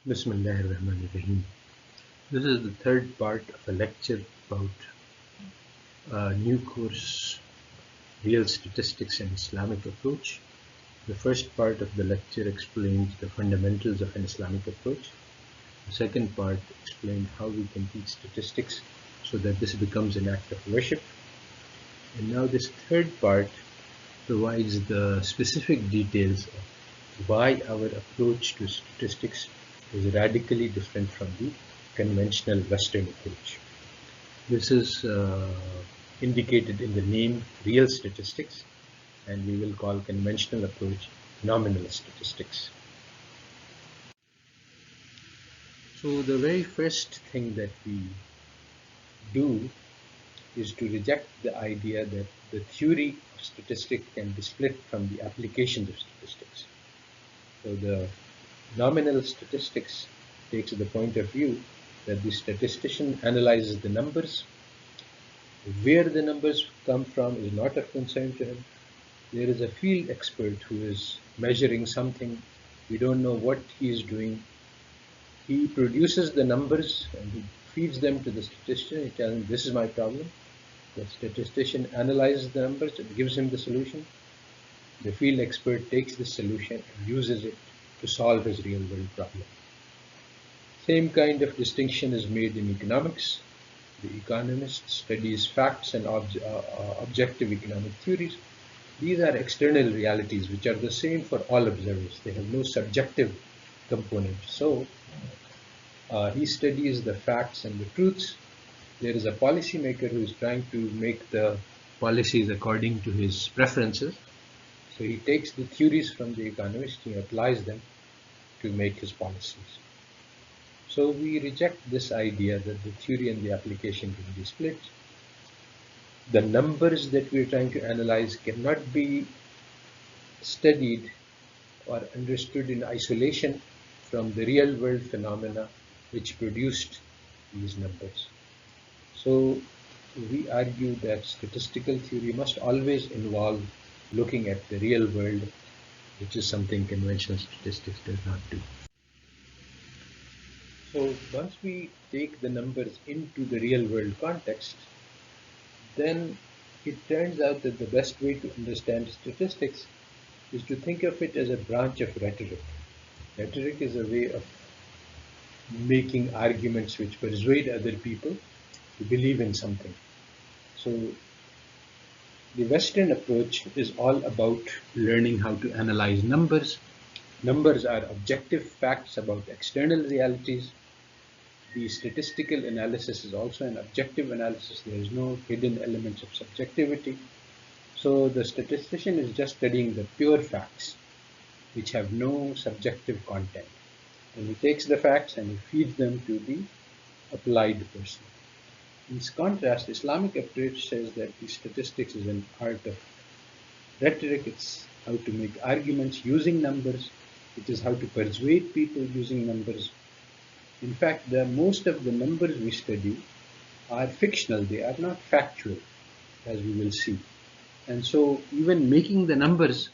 Bismillahirrahmanirrahim. This is the third part of a lecture about a new course, Real Statistics and Islamic Approach. The first part of the lecture explains the fundamentals of an Islamic approach. The second part explained how we can teach statistics so that this becomes an act of worship. And now this third part provides the specific details of why our approach to statistics is radically different from the conventional Western approach. This is indicated in the name real statistics, and we will call conventional approach nominal statistics. So the very first thing that we do is to reject the idea that the theory of statistics can be split from the applications of statistics. So the nominal statistics takes the point of view that the statistician analyzes the numbers. Where the numbers come from is not of concern to him. There is a field expert who is measuring something. We don't know what he is doing. He produces the numbers and he feeds them to the statistician. He tells him, this is my problem. The statistician analyzes the numbers and gives him the solution. The field expert takes the solution and uses it to solve his real world problem. Same kind of distinction is made in economics. The economist studies facts and objective economic theories. These are external realities which are the same for all observers. They have no subjective component. So he studies the facts and the truths. There is a policymaker who is trying to make the policies according to his preferences. So he takes the theories from the economist, he applies them to make his policies. So we reject this idea that the theory and the application can be split. The numbers that we're trying to analyze cannot be studied or understood in isolation from the real world phenomena which produced these numbers. So we argue that statistical theory must always involve looking at the real world, which is something conventional statistics does not do. So once we take the numbers into the real world context, then it turns out that the best way to understand statistics is to think of it as a branch of rhetoric. Rhetoric is a way of making arguments which persuade other people to believe in something. So the Western approach is all about learning how to analyze numbers. Numbers are objective facts about external realities. The statistical analysis is also an objective analysis. There is no hidden elements of subjectivity. So the statistician is just studying the pure facts, which have no subjective content. And he takes the facts and he feeds them to the applied person. In contrast, Islamic approach says that the statistics is an art of rhetoric. It's how to make arguments using numbers. It is how to persuade people using numbers. In fact, most of the numbers we study are fictional. They are not factual, as we will see. And so even making the numbers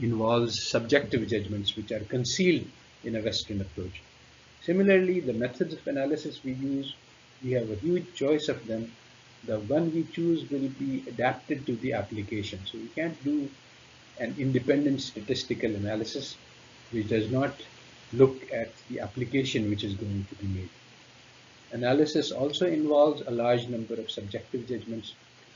involves subjective judgments which are concealed in a Western approach. Similarly, the methods of analysis we use, we have a huge choice of them. The one we choose will be adapted to the application. So we can't do an independent statistical analysis which does not look at the application which is going to be made. Analysis also involves a large number of subjective judgments.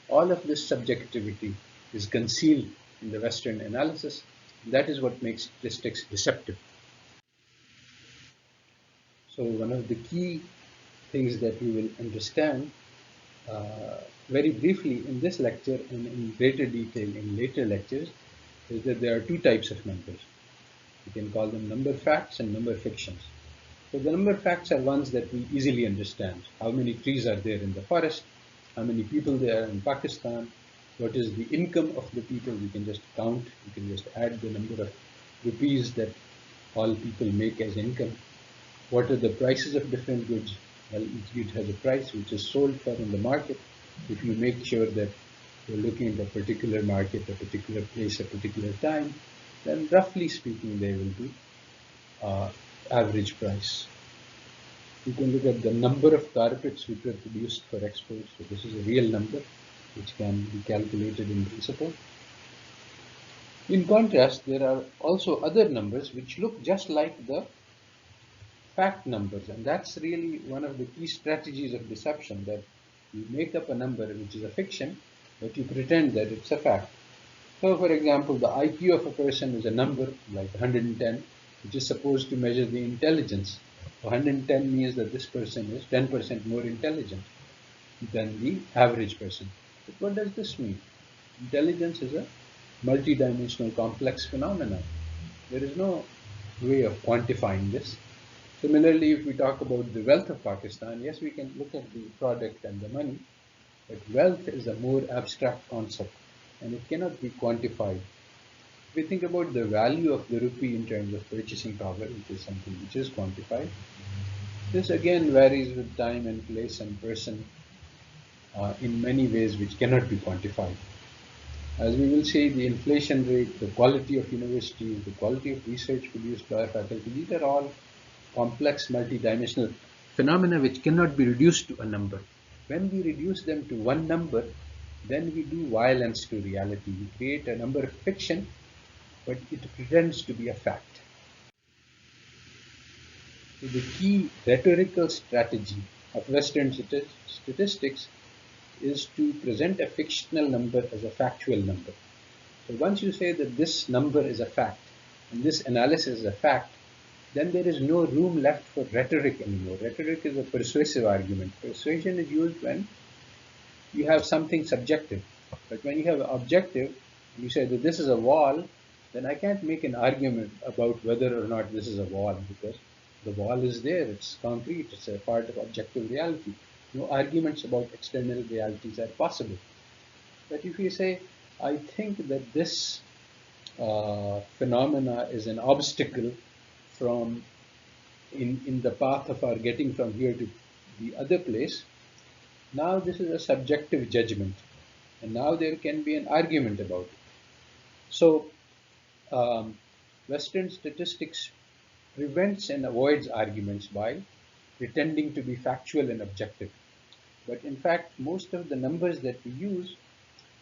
All of this subjectivity is concealed in the Western analysis. That is what makes statistics deceptive. So one of the key things that we will understand very briefly in this lecture and in greater detail in later lectures is that there are two types of numbers. We can call them number facts and number fictions. So the number facts are ones that we easily understand. How many trees are there in the forest? How many people there are in Pakistan? What is the income of the people? We can just count. We can just add the number of rupees that all people make as income. What are the prices of different goods? Well, each good has a price which is sold for in the market. If you make sure that you're looking at a particular market, a particular place, a particular time, then roughly speaking, there will be average price. You can look at the number of carpets which were produced for export. So this is a real number which can be calculated in principle. In contrast, there are also other numbers which look just like the fact numbers, and that's really one of the key strategies of deception, that you make up a number which is a fiction, but you pretend that it's a fact. So, for example, the IQ of a person is a number like 110, which is supposed to measure the intelligence. 110 means that this person is 10% more intelligent than the average person. But what does this mean? Intelligence is a multidimensional complex phenomenon. There is no way of quantifying this. Similarly, if we talk about the wealth of Pakistan, yes, we can look at the product and the money, but wealth is a more abstract concept and it cannot be quantified. If we think about the value of the rupee in terms of purchasing power, which is something which is quantified, this again varies with time and place and person in many ways which cannot be quantified. As we will see, the inflation rate, the quality of universities, the quality of research produced by faculty, these are all complex multidimensional phenomena which cannot be reduced to a number. When we reduce them to one number, then we do violence to reality. We create a number of fiction, but it pretends to be a fact. So the key rhetorical strategy of Western statistics is to present a fictional number as a factual number. So once you say that this number is a fact and this analysis is a fact, then there is no room left for rhetoric anymore. Rhetoric is a persuasive argument. Persuasion is used when you have something subjective. But when you have objective, you say that this is a wall, then I can't make an argument about whether or not this is a wall, because the wall is there, it's concrete, it's a part of objective reality. No arguments about external realities are possible. But if you say, I think that this phenomena is an obstacle from in the path of our getting from here to the other place, now this is a subjective judgment, and now there can be an argument about it. So um, Western statistics prevents and avoids arguments by pretending to be factual and objective. But in fact, most of the numbers that we use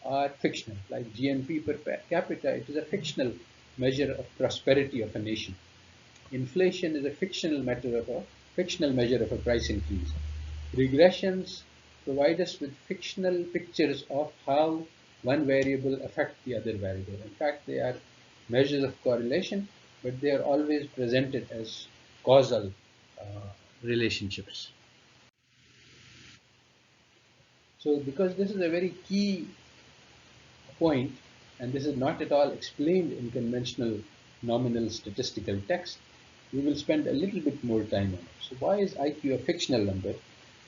are fictional, like GNP per capita. It is a fictional measure of prosperity of a nation. Inflation is a fictional measure of a price increase. Regressions provide us with fictional pictures of how one variable affects the other variable. In fact, they are measures of correlation, but they are always presented as causal uh, relationships. So, because this is a very key point, and this is not at all explained in conventional nominal statistical text, we will spend a little bit more time on it. So why is IQ a fictional number?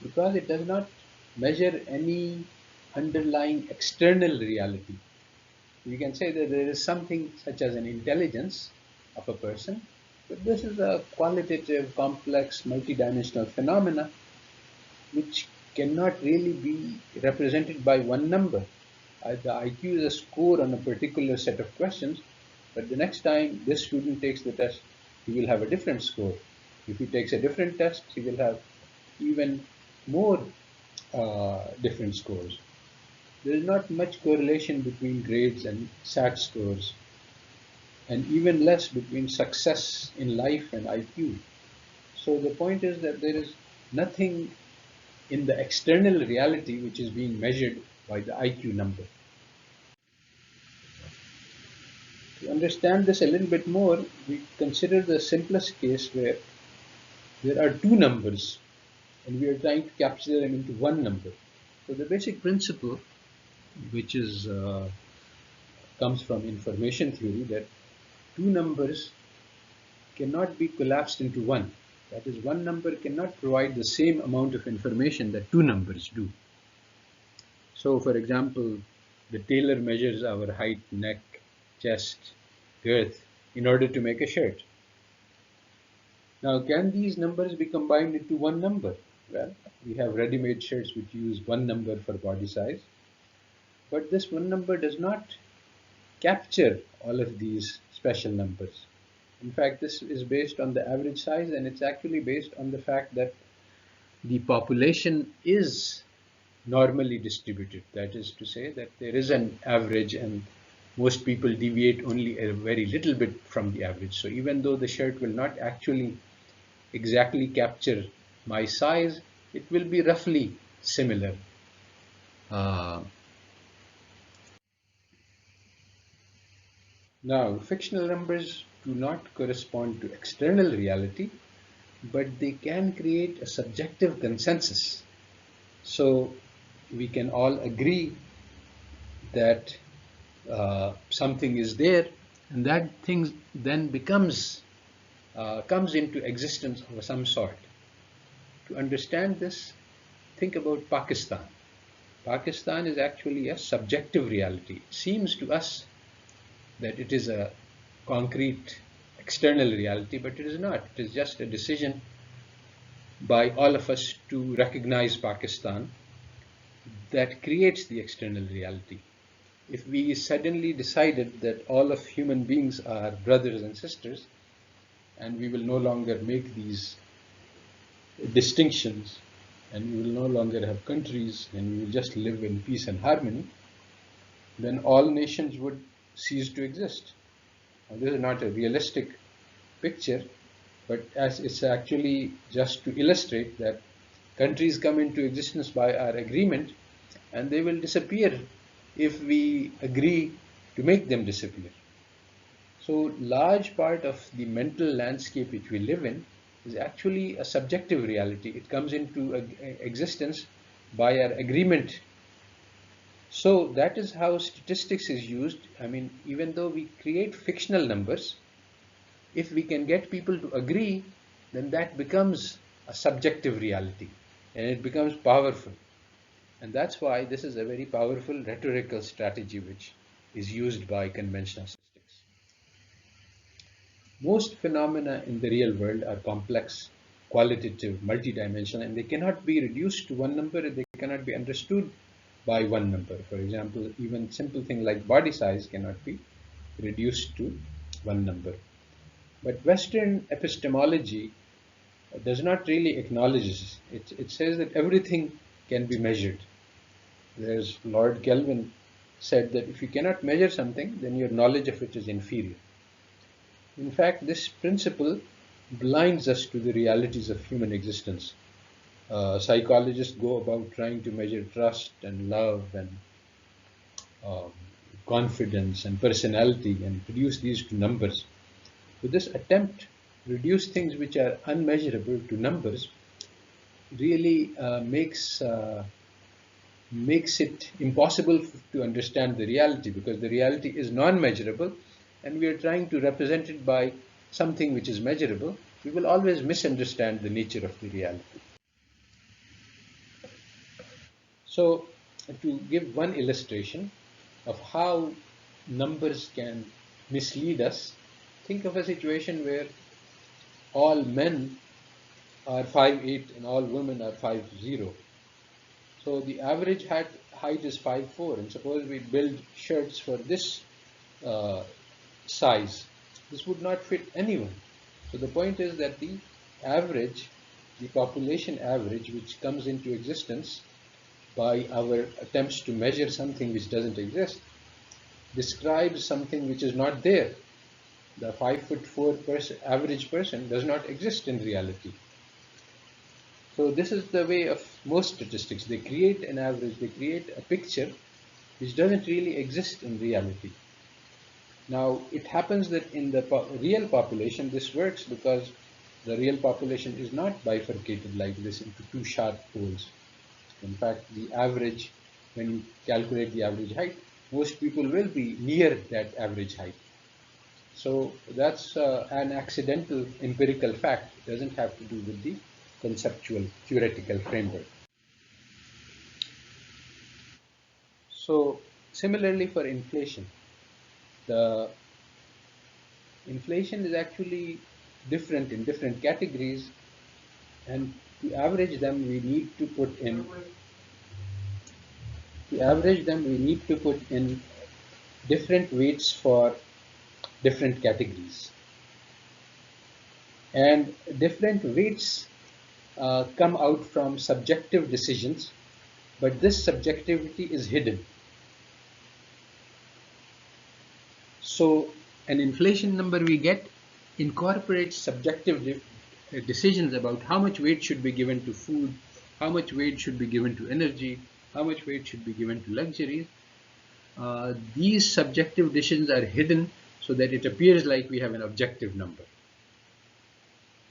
Because it does not measure any underlying external reality. You can say that there is something such as an intelligence of a person, but this is a qualitative, complex, multidimensional phenomena which cannot really be represented by one number. The IQ is a score on a particular set of questions, but the next time this student takes the test, he will have a different score. If he takes a different test, he will have even more different scores. There is not much correlation between grades and SAT scores, and even less between success in life and IQ. So the point is that there is nothing in the external reality which is being measured by the IQ number. To understand this a little bit more, we consider the simplest case where there are two numbers and we are trying to capture them into one number. So the basic principle, which is comes from information theory, that two numbers cannot be collapsed into one. That is, one number cannot provide the same amount of information that two numbers do. So, for example, the tailor measures our height, neck, chest, girth in order to make a shirt. Now, can these numbers be combined into one number? Well, we have ready-made shirts which use one number for body size, but this one number does not capture all of these special numbers. In fact, this is based on the average size, and it's actually based on the fact that the population is normally distributed. That is to say that there is an average and most people deviate only a very little bit from the average. So even though the shirt will not actually exactly capture my size, it will be roughly similar. Uh, Now, fictional numbers do not correspond to external reality, but they can create a subjective consensus. So we can all agree that something is there, and that thing then comes into existence of some sort. To understand this, think about Pakistan. Pakistan is actually a subjective reality. It seems to us that it is a concrete external reality, but it is not. It is just a decision by all of us to recognize Pakistan that creates the external reality. If we suddenly decided that all of human beings are brothers and sisters, and we will no longer make these distinctions, and we will no longer have countries, and we will just live in peace and harmony, then all nations would cease to exist. Now, this is not a realistic picture, but as it's actually just to illustrate that countries come into existence by our agreement and they will disappear if we agree to make them disappear. So large part of the mental landscape which we live in is actually a subjective reality. It comes into existence by our agreement. So that is how statistics is used. I mean, even though we create fictional numbers, if we can get people to agree, then that becomes a subjective reality and it becomes powerful. And that's why this is a very powerful rhetorical strategy which is used by conventional statistics. Most phenomena in the real world are complex, qualitative, multidimensional, and they cannot be reduced to one number, they cannot be understood by one number. For example, even simple thing like body size cannot be reduced to one number. But Western epistemology does not really acknowledge this. It says that everything can be measured. Whereas Lord Kelvin said that if you cannot measure something, then your knowledge of it is inferior. In fact, this principle blinds us to the realities of human existence. Psychologists go about trying to measure trust and love and um, confidence and personality and reduce these to numbers. So this attempt to reduce things which are unmeasurable to numbers really makes it impossible to understand the reality, because the reality is non-measurable and we are trying to represent it by something which is measurable. We will always misunderstand the nature of the reality. So to give one illustration of how numbers can mislead us, think of a situation where all men are 5'8" and all women are 5'0". So the average height is 5'4", and suppose we build shirts for this uh, size, this would not fit anyone. So the point is that the average, the population average, which comes into existence by our attempts to measure something which doesn't exist, describes something which is not there. The 5'4" average person does not exist in reality. So this is the way of most statistics. They create an average, they create a picture which doesn't really exist in reality. Now, it happens that in the real population, this works because the real population is not bifurcated like this into two sharp poles. In fact, the average, when you calculate the average height, most people will be near that average height. So that's an accidental empirical fact. It doesn't have to do with the conceptual theoretical framework. So similarly for inflation, the inflation is actually different in different categories, and to average them we need to put in different weights for different categories, and different weights come out from subjective decisions, but this subjectivity is hidden. So an inflation number we get incorporates subjective decisions about how much weight should be given to food, how much weight should be given to energy, how much weight should be given to luxuries. These subjective decisions are hidden so that it appears like we have an objective number.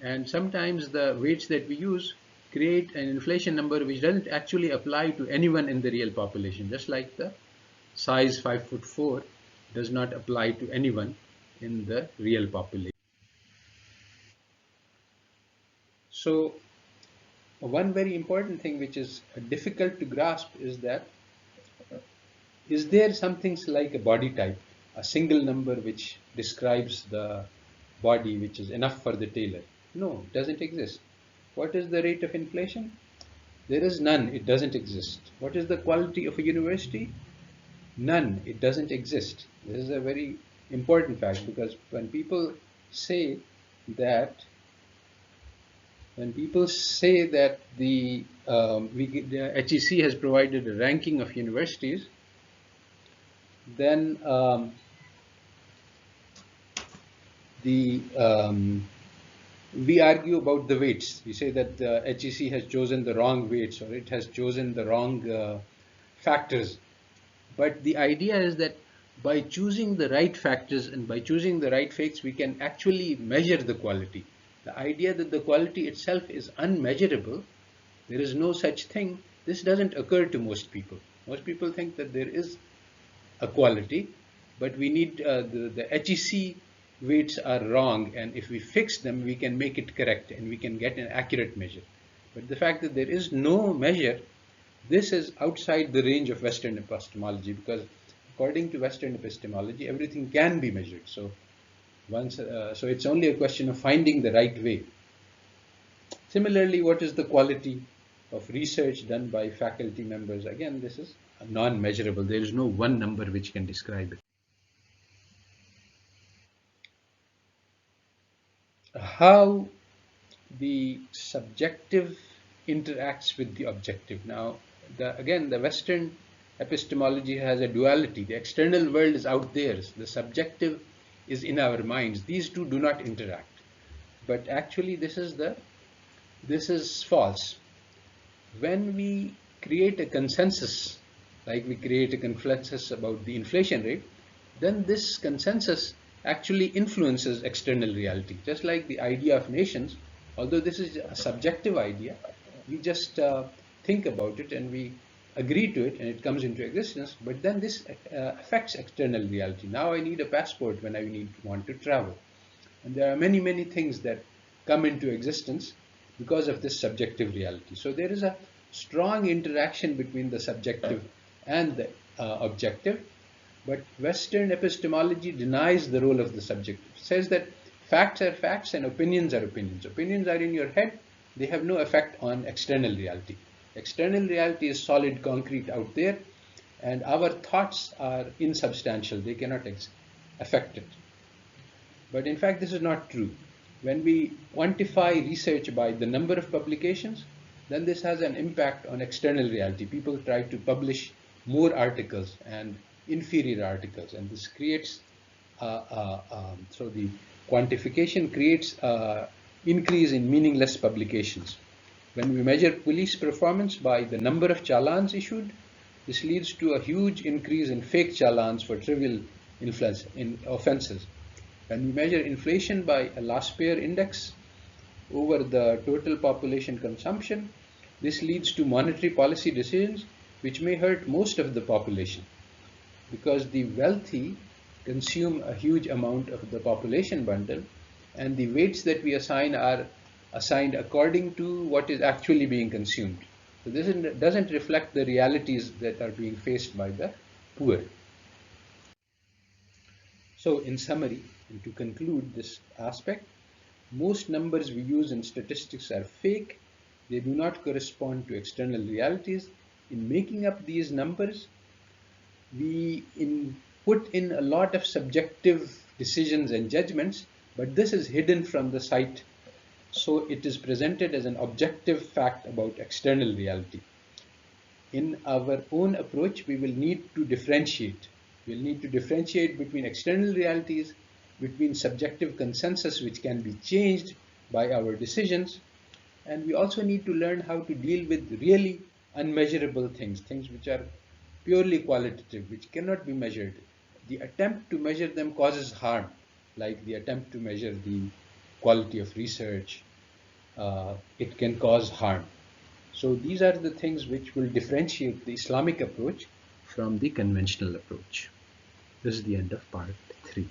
And sometimes the weights that we use create an inflation number which doesn't actually apply to anyone in the real population, just like the size 5'4" does not apply to anyone in the real population. So one very important thing which is difficult to grasp is that, is there something like a body type, a single number which describes the body which is enough for the tailor? No, it doesn't exist. What is the rate of inflation? There is none, it doesn't exist. What is the quality of a university? None, it doesn't exist. This is a very important fact, because say that when people say that the HEC has provided a ranking of universities, then the we argue about the weights. We say that the HEC has chosen the wrong weights, or it has chosen the wrong factors. But the idea is that by choosing the right factors and by choosing the right weights, we can actually measure the quality. The idea that the quality itself is unmeasurable, there is no such thing, this doesn't occur to most people. Most people think that there is a quality, but we need the HEC weights are wrong, and if we fix them, we can make it correct and we can get an accurate measure. But the fact that there is no measure, this is outside the range of Western epistemology, because according to Western epistemology, everything can be measured. So so it's only a question of finding the right way. Similarly, what is the quality of research done by faculty members? Again, this is non-measurable. There is no one number which can describe it. How the subjective interacts with the objective. Now, again, the Western epistemology has a duality. The external world is out there. The subjective is in our minds. These two do not interact. But actually, this is false. When we create a consensus, like we create a consensus about the inflation rate, then this consensus actually influences external reality. Just like the idea of nations, although this is a subjective idea, we just think about it and we agree to it and it comes into existence, but then this affects external reality. Now I need a passport when I want to travel. And there are many, many things that come into existence because of this subjective reality. So there is a strong interaction between the subjective and the objective, but Western epistemology denies the role of the subjective. It says that facts are facts and opinions are opinions. Opinions are in your head, they have no effect on external reality. External reality is solid concrete out there, and our thoughts are insubstantial, they cannot affect it. But in fact, this is not true. When we quantify research by the number of publications, then this has an impact on external reality. People try to publish more articles and inferior articles, and this creates so the quantification creates increase in meaningless publications. When we measure police performance by the number of challans issued, this leads to a huge increase in fake challans for trivial offenses. When we measure inflation by a last payer index over the total population consumption, this leads to monetary policy decisions which may hurt most of the population, because the wealthy consume a huge amount of the population bundle, and the weights that we assign are assigned according to what is actually being consumed. So this doesn't reflect the realities that are being faced by the poor. So in summary, and to conclude this aspect, most numbers we use in statistics are fake. They do not correspond to external realities. In making up these numbers, we put in a lot of subjective decisions and judgments, but this is hidden from the sight So it is presented as an objective fact about external reality. In our own approach, we will need to differentiate. We'll need to differentiate between external realities, between subjective consensus which can be changed by our decisions, and we also need to learn how to deal with really unmeasurable things, things which are purely qualitative, which cannot be measured. The attempt to measure them causes harm, like the attempt to measure the quality of research. It can cause harm. So these are the things which will differentiate the Islamic approach from the conventional approach. This is the end of part 3.